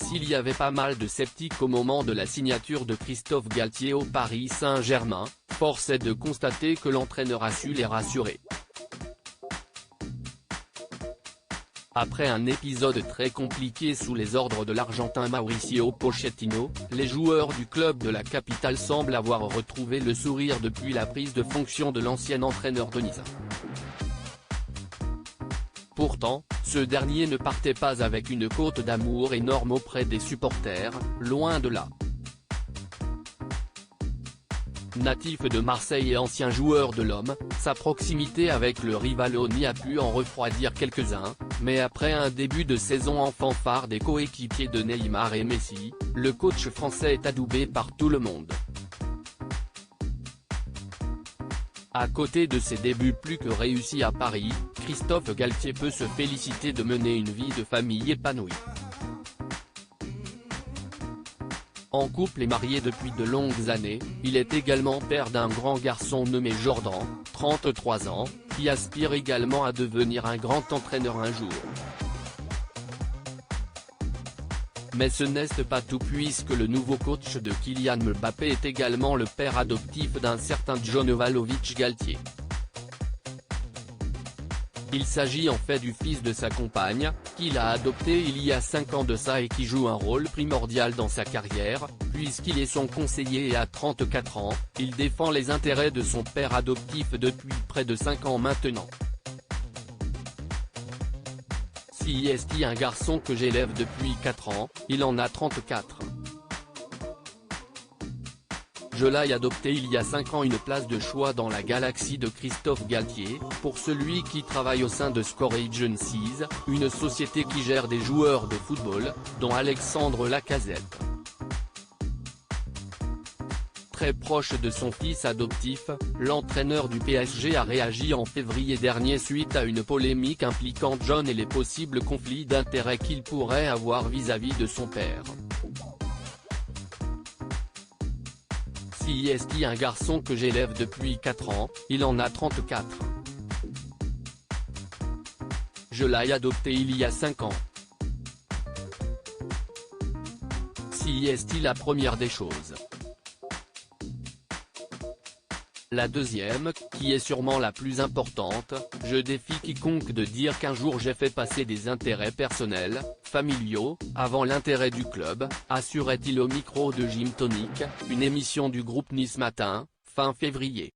S'il y avait pas mal de sceptiques au moment de la signature de Christophe Galtier au Paris Saint-Germain, force est de constater que l'entraîneur a su les rassurer. Après un épisode très compliqué sous les ordres de l'Argentin Mauricio Pochettino, les joueurs du club de la capitale semblent avoir retrouvé le sourire depuis la prise de fonction de l'ancien entraîneur de Nice. Pourtant, ce dernier ne partait pas avec une cote d'amour énorme auprès des supporters, loin de là. Natif de Marseille et ancien joueur de l'Homme, sa proximité avec le Rivalo n'y a pu en refroidir quelques-uns, mais après un début de saison en fanfare des coéquipiers de Neymar et Messi, le coach français est adoubé par tout le monde. À côté de ses débuts plus que réussis à Paris, Christophe Galtier peut se féliciter de mener une vie de famille épanouie. En couple et marié depuis de longues années, il est également père d'un grand garçon nommé Jordan, 33 ans, qui aspire également à devenir un grand entraîneur un jour. Mais ce n'est pas tout puisque le nouveau coach de Kylian Mbappé est également le père adoptif d'un certain John Vlahovic Galtier. Il s'agit en fait du fils de sa compagne, qu'il a adopté il y a 5 ans de ça et qui joue un rôle primordial dans sa carrière, puisqu'il est son conseiller et à 34 ans, il défend les intérêts de son père adoptif depuis près de 5 ans maintenant. Si est un garçon que j'élève depuis 4 ans, il en a 34. Je l'ai adopté il y a 5 ans, une place de choix dans la galaxie de Christophe Galtier, pour celui qui travaille au sein de Score Agencies, une société qui gère des joueurs de football, dont Alexandre Lacazette. Très proche de son fils adoptif, l'entraîneur du PSG a réagi en février dernier suite à une polémique impliquant John et les possibles conflits d'intérêts qu'il pourrait avoir vis-à-vis de son père. Si est un garçon que j'élève depuis 4 ans, il en a 34. Je l'ai adopté il y a 5 ans. Si est la première des choses. La deuxième, qui est sûrement la plus importante, je défie quiconque de dire qu'un jour j'ai fait passer des intérêts personnels, familiaux, avant l'intérêt du club, assurait-il au micro de Gym Tonic, une émission du groupe Nice Matin, fin février.